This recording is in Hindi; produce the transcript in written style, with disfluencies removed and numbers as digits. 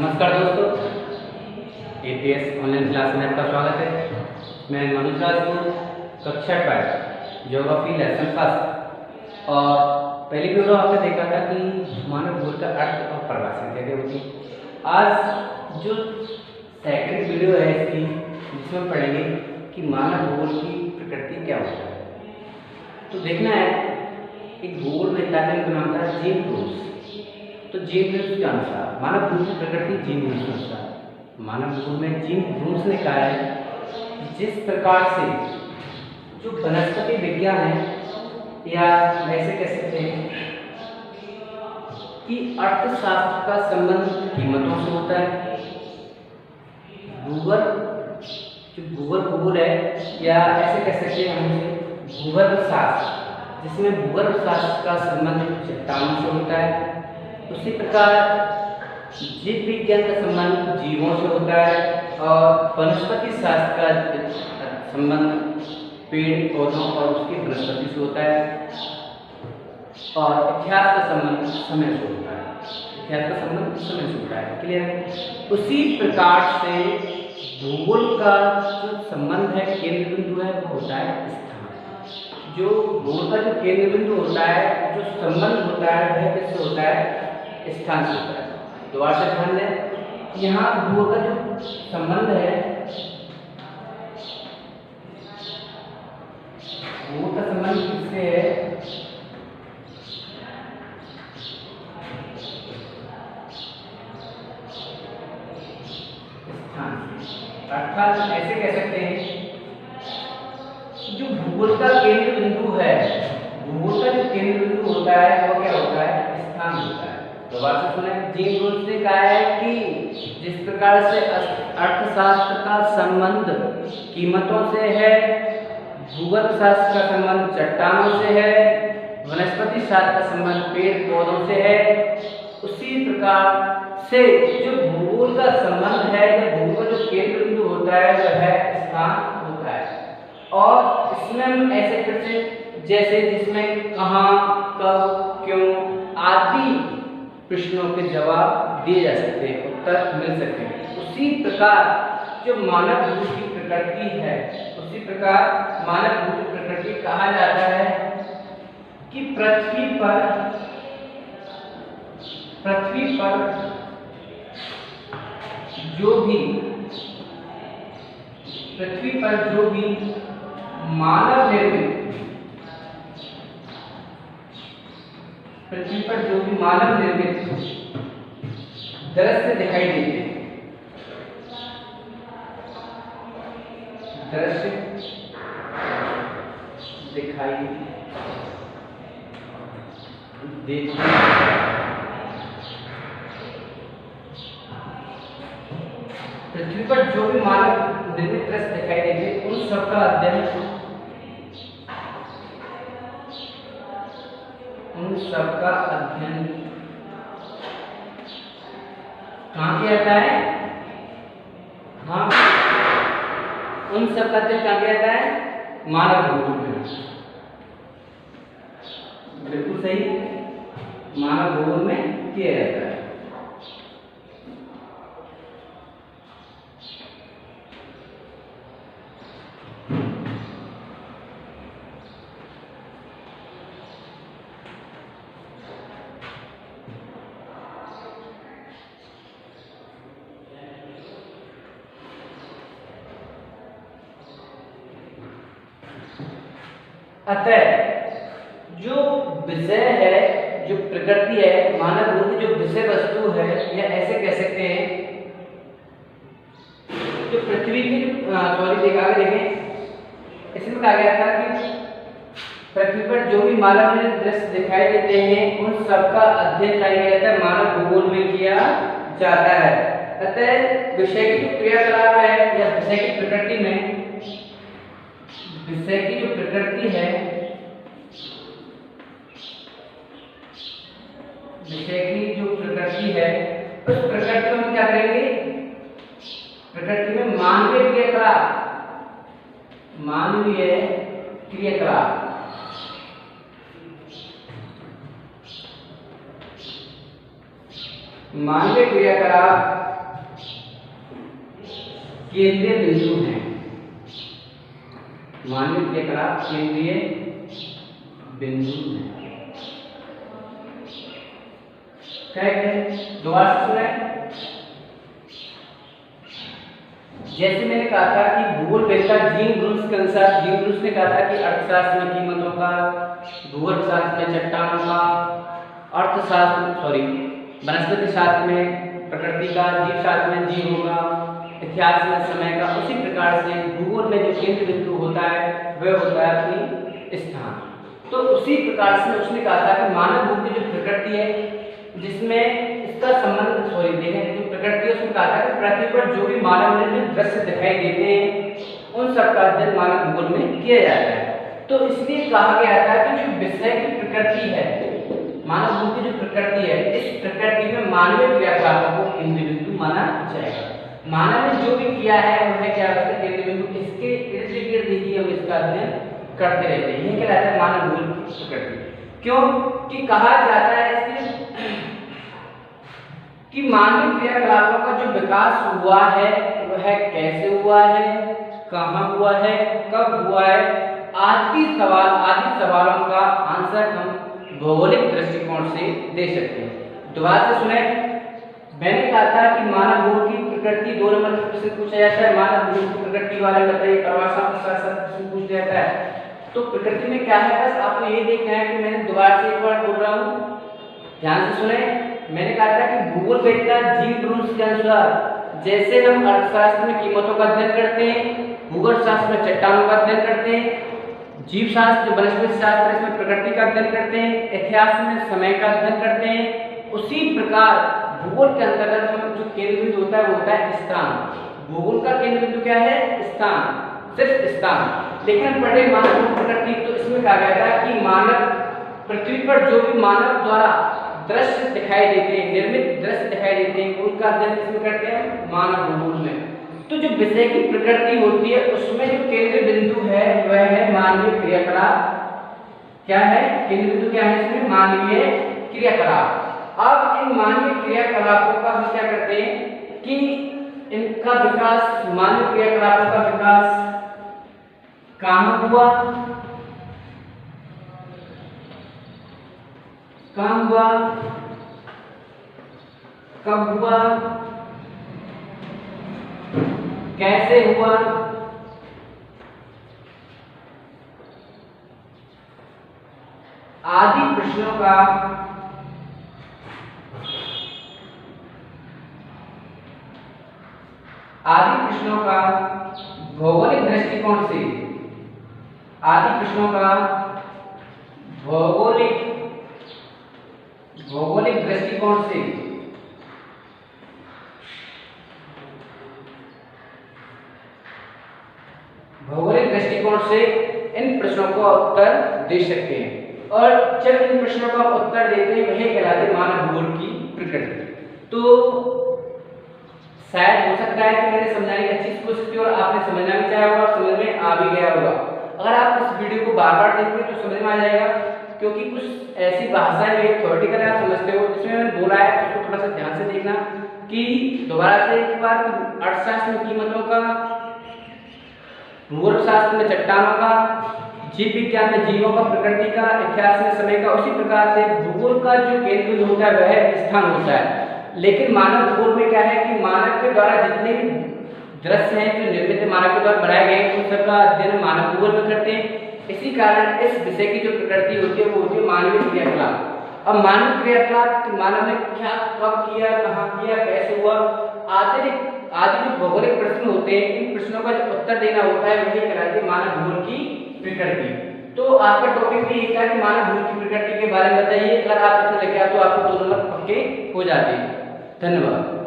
नमस्कार दोस्तों, एपीएस ऑनलाइन क्लास में आपका स्वागत है। मैं मनोज राजपूत, कक्षा 5 ज्योग्राफी लेसन फर्स्ट। और पहली वीडियो आपने देखा था कि मानव भूगोल का अर्थ और परिभाषा कैसे होती। आज जो सेकंड वीडियो है इसकी, जिसमें पढ़ेंगे कि मानव भूगोल की प्रकृति क्या होता है। तो देखना है, एक भूगोल में का नाम था जेम्स ब्रूस। तो जेम्स ब्रूस के अनुसार मानव भूगोल की प्रकृति जेम्स ब्रूस के अनुसार मानव भूगोल में जेम्स ब्रूस ने कहा है कि जिस प्रकार से जो वनस्पति विज्ञान है, या ऐसे कह सकते हैं कि अर्थशास्त्र का संबंध कीमतों से होता है। भूगोल है, या ऐसे कह सकते हैं हम भूगर्भ शास्त्र, जिसमें भूगर्भ शास्त्र का संबंध चट्टानों से होता है। उसी प्रकार जीव विज्ञान का संबंध जीवों से होता है, और वनस्पति शास्त्र का संबंध पेड़ पौधों और उसकी वनस्पति से होता है, और इतिहास का संबंध समय से होता है। क्लियर? उसी प्रकार से भूगोल का जो संबंध है, केंद्र बिंदु है, वो होता है स्थान। जो भूगोल का जो केंद्र बिंदु होता है, जो संबंध होता है, वह किससे होता है? स्थान से होता है। दोबारा से ध्यान दें, यहाँ भूगोल का जो संबंध है, भूगोल का संबंध किससे है? स्थान से। अर्थात ऐसे कह सकते हैं, जो भूगोल का केंद्र बिंदु है, भूगोल का जो केंद्र बिंदु होता है, वो क्या होता है? स्थान होता है। दोबारा से सुने, जेम्स ब्रूस ने कहा है कि जिस प्रकार से अर्थशास्त्र का संबंध कीमतों से है, भूगर्भ शास्त्र का संबंध चट्टानों से है, वनस्पति शास्त्र का संबंध पेड़ पौधों से है, उसी प्रकार से जो भूगोल का संबंध है, या भूगोल का जो केंद्र बिंदु होता है, वह है स्थान होता है। और इसमें हम ऐसे करते जैसे जिसमें कहाँ, कब, क्यों आदि प्रश्नों के जवाब दिए जा सकते हैं, उत्तर मिल सकते हैं। उसी प्रकार जो मानव भूगोल की प्रकृति है, उसी प्रकार मानव भूगोल की प्रकृति कहा जाता है कि पृथ्वी पर जो भी मानव निर्मित दृश्य दिखाई देते हैं, पृथ्वी पर जो भी मानव निर्मित दृश्य दिखाई देते, उन सबका अध्ययन कहाँ किया जाता है? हाँ, उन सबका अध्ययन कहाँ किया जाता है? मानव भूगोल में। बिल्कुल सही, मानव भूगोल में किया जाता है। अतः जो विषय है, जो प्रकृति है, मानव भूगोल की जो विषय वस्तु है, या ऐसे कह सकते हैं जो पृथ्वी की देखें, इसमें कहा गया था कि पृथ्वी पर जो भी मानव निर्मित दृश्य दिखाई देते हैं, उन सबका अध्ययन किया जाता है, मानव भूगोल में किया जाता है। अतः विषय की जो क्रियाकलाप है, या विषय की प्रकृति में, विषय की जो प्रकृति है, उस प्रकृति में हम क्या करेंगे? प्रकृति में मानवीय क्रियाकलाप मानवीय क्रियाकलाप केंद्रीय बिंदु हैं। मानवीय क्रियाकलाप केंद्रीय बिंदु हैं। दोबारा से सुने। जैसे मैंने कहा था कि भूगोल वेत्ता जीन ब्रूस के अनुसार, जीन ब्रूस ने कहा था कि अर्थशास्त्र में कीमतों का, भूगोल शास्त्र में चट्टानों का, वनस्पति शास्त्र में प्रकृति का, जीव शास्त्र में जीवों का, इतिहास में समय का। उसी प्रकार से भूगोल में जो केंद्र बिंदु होता है वह होता है अपनी स्थान। तो उसी प्रकार से उसने कहा था कि मानव भूगोल की जो प्रकृति है, जिसमें इसका संबंध देखें जो प्रकृति है, उसमें कहा था कि पृथ्वी पर जो भी मानव निर्मित दृश्य दिखाई देते हैं उन सब का अध्ययन मानव भूगोल में किया जाता है। तो इसलिए कहा गया था कि जो विषय की प्रकृति है, मानव भूगोल की जो प्रकृति है, इस प्रकृति में मानवीय क्रियाकलापों को केंद्र बिंदु माना जाएगा। मानव ने जो भी किया है वह क्या होता है केंद्र बिंदु। इसके इर्द गिर्द ही हम इसका अध्ययन करते रहते हैं। ये कहलाता है मानव भूगोल की प्रकृति। क्यों कि कहा जाता है इसलिए कि मानवीय क्रियाकलापों का जो विकास हुआ है वह कैसे हुआ है, कहाँ हुआ है, कब हुआ है, आदि सवालों का आंसर हम भौगोलिक दृष्टिकोण से दे सकते हैं। दोबारा से सुने। मैंने कहा था कि मानव भूगोल की प्रकृति 2 नंबर में प्रश्न पूछा जाता है। मानव भूगोल की प्रकृति वाले बताइए, प्रश्न पूछ जाता है। तो प्रकृति में क्या है, बस आपको ये देखना है कि मैंने दोबारा से एक बार बोल रहा हूँ, ध्यान से सुने। मैंने कहा था कि भूगोल वेत्ता जीन ब्रूस के अनुसार जैसे हम अर्थशास्त्र में कीमतों का अध्ययन करते हैं, भूगोल शास्त्र में चट्टानों का अध्ययन करते हैं, जीव शास्त्र वनस्पति शास्त्र इसमें प्रकृति का अध्ययन करते हैं, इतिहास में समय का अध्ययन करते हैं, उसी प्रकार भूगोल के अंतर्गत हम जो केंद्र बिंदु होता है वो होता है स्थान। भूगोल का केंद्र बिंदु क्या है, स्थान, सिर्फ स्थान। लेकिन पढ़े मानव प्रकृति, तो इसमें कहा गया था कि मानव पृथ्वी पर जो भी मानव द्वारा दृश्य दिखाई देते हैं, निर्मित दृश्य दिखाई देते हैं, उनका अध्ययन किसमें करते हैं, मानव भूगोल में। तो जो विषय की प्रकृति होती है उसमें जो केंद्र बिंदु है वह है मानवीय क्रियाकलाप। क्या है केंद्र बिंदु, क्या है इसमें, मानवीय क्रियाकलाप। अब इन मानवीय क्रियाकलापों का हम क्या करते हैं कि इनका विकास, मानवीय क्रियाकलापों का विकास कहाँ हुआ, कहाँ हुआ, कब हुआ, कैसे हुआ, आदि प्रश्नों का भौगोलिक दृष्टिकोण से, आदि प्रश्नों का भौगोलिक दृष्टिकोण से इन प्रश्नों का उत्तर दे सकते हैं। और जब इन प्रश्नों का उत्तर देते हैं वही कहलाते मानव भूगोल की प्रकृति। तो शायद हो सकता है कि मैंने समझाने की अच्छी कोशिश की और आपने समझना भी चाहा होगा और समझ में आ भी गया होगा। अगर आप इस वीडियो को बार बार देखेंगे तो समझ में आ जाएगा, क्योंकि कुछ ऐसी भाषाएं जो थ्योरेटिकल आप समझते हो जिसमें मैंने बोला है उसको थोड़ा सा ध्यान से देखना। कि दोबारा से एक बार, अर्थशास्त्र में कीमतों का, भूगोल शास्त्र में चट्टानों का, जीव विज्ञान में जीवों का, प्रकृति का, इतिहास में समय का। उसी प्रकार से भूगोल का जो केंद्र होता है वह स्थान होता है। लेकिन मानव भूगोल में क्या है कि मानव के द्वारा जितने भी दृश्य हैं जो निर्मित मानव के द्वारा बनाए गए उन सबका अध्ययन मानव भूगोल में करते हैं। इसी कारण इस विषय की जो प्रकृति होती है वो होती है मानवीय क्रियाकलाप। अब मानवीय क्रियाकलाप मानव ने क्या, कब किया, कहाँ किया, कैसे हुआ, आदि जो भौगोलिक प्रश्न होते हैं, इन प्रश्नों का जो उत्तर देना होता है वही कहलाती है मानव भूगोल की प्रकृति। तो आपका टॉपिक भी ये था कि मानव भूगोल की प्रकृति के बारे में बताइए। अगर आप इतना लिखे तो आपको 2 नंबर पक्के हो जाते हैं। धन्यवाद।